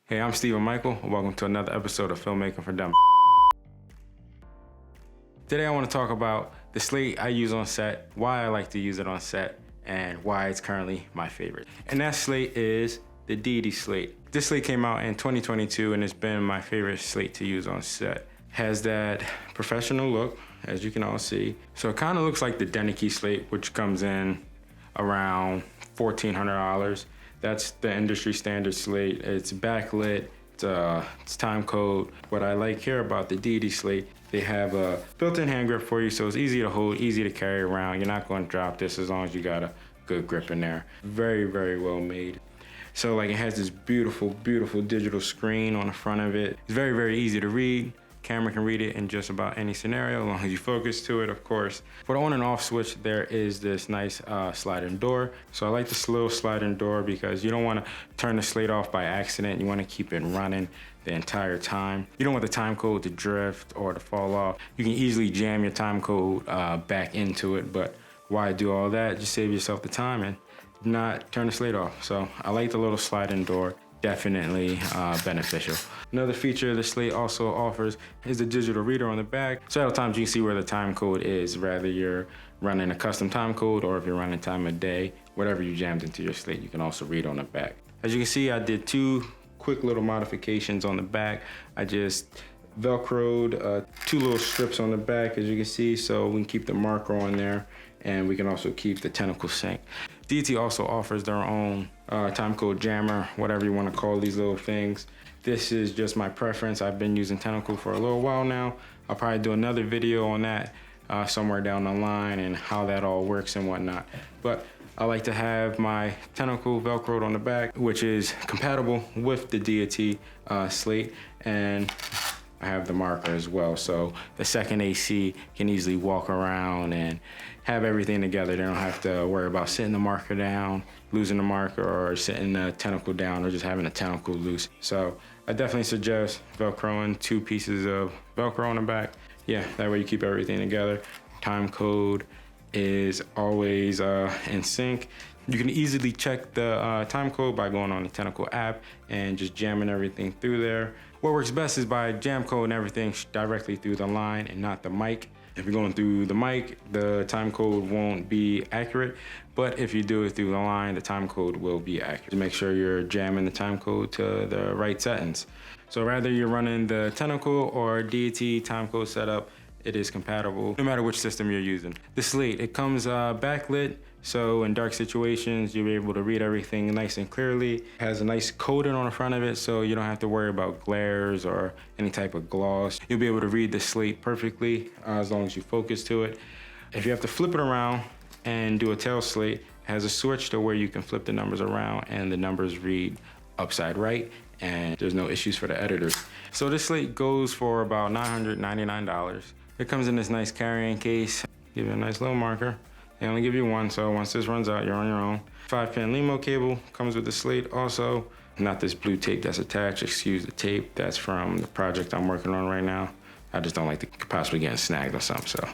Hey, I'm Stephen Michael. Welcome to another episode of Filmmaking for Dumba. Today I want to talk about the slate I use on set, why I like to use it on set, and why it's currently my favorite. And that slate is the Deity slate. This slate came out in 2022 and it's been my favorite slate to use on set. Has that professional look, as you can all see. So it kind of looks like the Deity slate, which comes in around $1,400. That's the industry standard slate. It's backlit, it's time code. What I like here about the Deity slate, they have a built-in hand grip for you, so it's easy to hold, easy to carry around. You're not going to drop this as long as you got a good grip in there. Very, very well made. So like it has this beautiful, beautiful digital screen on the front of it. It's very, very easy to read. Camera can read it in just about any scenario, as long as you focus to it, of course. For the on and off switch, there is this nice sliding door. So I like this little sliding door because you don't want to turn the slate off by accident. You want to keep it running the entire time. You don't want the time code to drift or to fall off. You can easily jam your time code back into it, but why do all that? Just save yourself the time and not turn the slate off. So I like the little sliding door. Definitely beneficial. Another feature the slate also offers is the digital reader on the back. So at all times you can see where the time code is, whether you're running a custom time code or if you're running time of day, whatever you jammed into your slate, you can also read on the back. As you can see, I did two quick little modifications on the back. I just Velcroed two little strips on the back, as you can see, so we can keep the marker on there and we can also keep the tentacle sync. Deity also offers their own time code jammer, whatever you want to call these little things. This is just my preference. I've been using Tentacle for a little while now. I'll probably do another video on that somewhere down the line and how that all works and whatnot. But I like to have my Tentacle Velcroed on the back, which is compatible with the Deity slate, and I have the marker as well. So the second AC can easily walk around and have everything together. They don't have to worry about sitting the marker down, losing the marker, or sitting the tentacle down, or just having the tentacle loose. So I definitely suggest Velcroing two pieces of Velcro on the back. Yeah, that way you keep everything together. Time code is always in sync. You can easily check the time code by going on the Tentacle app and just jamming everything through there. What works best is by jam coding everything directly through the line and not the mic. If you're going through the mic, the time code won't be accurate, but if you do it through the line, the time code will be accurate. Make sure you're jamming the time code to the right settings. So rather you're running the Tentacle or Deity time code setup, it is compatible no matter which system you're using. The slate, it comes backlit, so in dark situations, you'll be able to read everything nice and clearly. It has a nice coating on the front of it, so you don't have to worry about glares or any type of gloss. You'll be able to read the slate perfectly as long as you focus to it. If you have to flip it around and do a tail slate, it has a switch to where you can flip the numbers around and the numbers read upside right, and there's no issues for the editors. So this slate goes for about $999. It comes in this nice carrying case. Give you a nice little marker. They only give you one, so once this runs out, you're on your own. 5-pin limo cable comes with the slate also. Not this blue tape that's attached, excuse the tape. That's from the project I'm working on right now. I just don't like to possibly getting snagged or something, so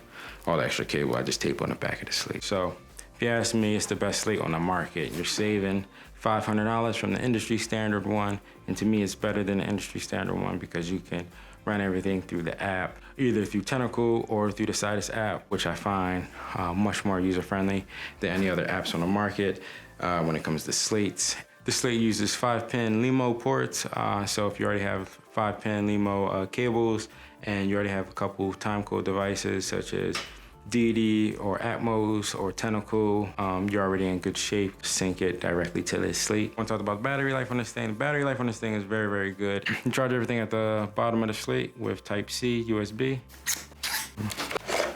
all the extra cable I just tape on the back of the slate. So if you ask me, it's the best slate on the market. You're saving $500 from the industry standard one, and to me it's better than the industry standard one because you can run everything through the app, either through Tentacle or through the Sidus app, which I find much more user-friendly than any other apps on the market when it comes to slates. The slate uses 5-pin LEMO ports, so if you already have 5-pin LEMO cables and you already have a couple timecode devices such as Deity or Atmos or Tentacle, you're already in good shape. Sync it directly to this slate. I want to talk about the battery life on this thing. The battery life on this thing is very, very good. You charge everything at the bottom of the slate with Type-C USB.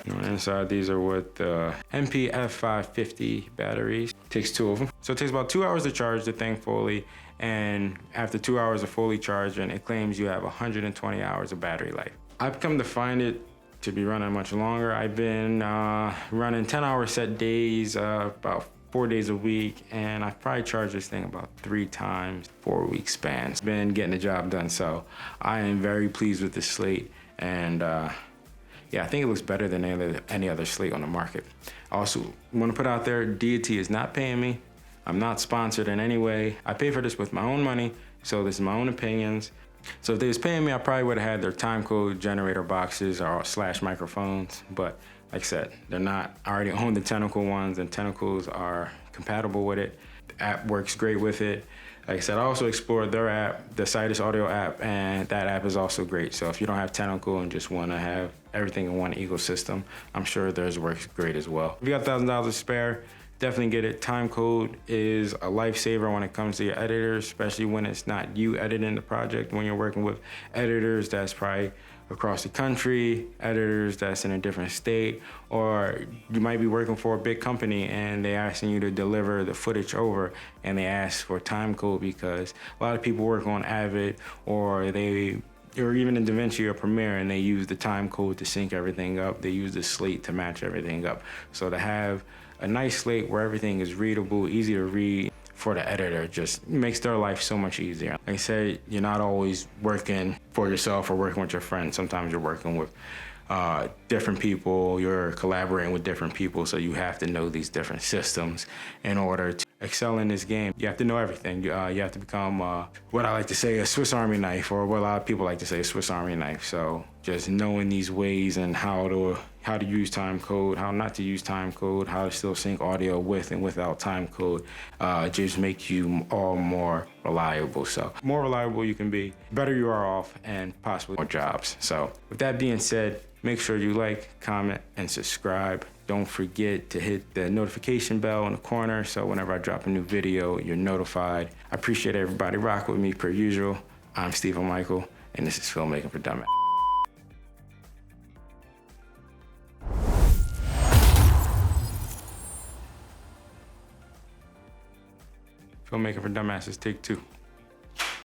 And inside these are with the MPF550 batteries. Takes two of them. So it takes about 2 hours to charge the thing fully, and after 2 hours of fully charging, it claims you have 120 hours of battery life. I've come to find it to be running much longer. I've been running 10-hour set days, about 4 days a week, and I've probably charged this thing about 3 times, 4-week spans. Been getting the job done, so I am very pleased with this slate, and yeah, I think it looks better than any other slate on the market. I also want to put out there, Deity is not paying me. I'm not sponsored in any way. I pay for this with my own money, So this is my own opinions. So if they was paying me, I probably would have had their timecode generator boxes or slash microphones. But like I said, they're not. I already own the Tentacle ones, and Tentacles are compatible with it. The app works great with it. Like I said, I also explored their app, the Citus Audio app, and that app is also great. So if you don't have Tentacle and just want to have everything in one ecosystem, I'm sure theirs works great as well. If you got $1,000 to spare, definitely get it. Timecode is a lifesaver when it comes to your editors, especially when it's not you editing the project, when you're working with editors that's probably across the country, editors that's in a different state, or you might be working for a big company and they're asking you to deliver the footage over and they ask for timecode because a lot of people work on Avid or even in DaVinci or Premiere, and they use the timecode to sync everything up. They use the slate to match everything up. So to have a nice slate where everything is readable, easy to read for the editor, just makes their life so much easier. Like I said, you're not always working for yourself or working with your friends. Sometimes you're working with different people, you're collaborating with different people, so you have to know these different systems in order to excel in this game. You have to know everything. You have to become what I like to say a Swiss Army knife, or what a lot of people like to say a Swiss Army knife. So just knowing these ways and how to use time code, how not to use time code, how to still sync audio with and without time code, just make you all more reliable. So more reliable you can be, better you are off, and possibly more jobs. So with that being said, make sure you like, comment, and subscribe. Don't forget to hit the notification bell in the corner so whenever I drop a new video, you're notified. I appreciate everybody rocking with me per usual. I'm Stephen Michael, and this is Filmmaking for Dumbass. Filmmaking for Dumbasses, take 2.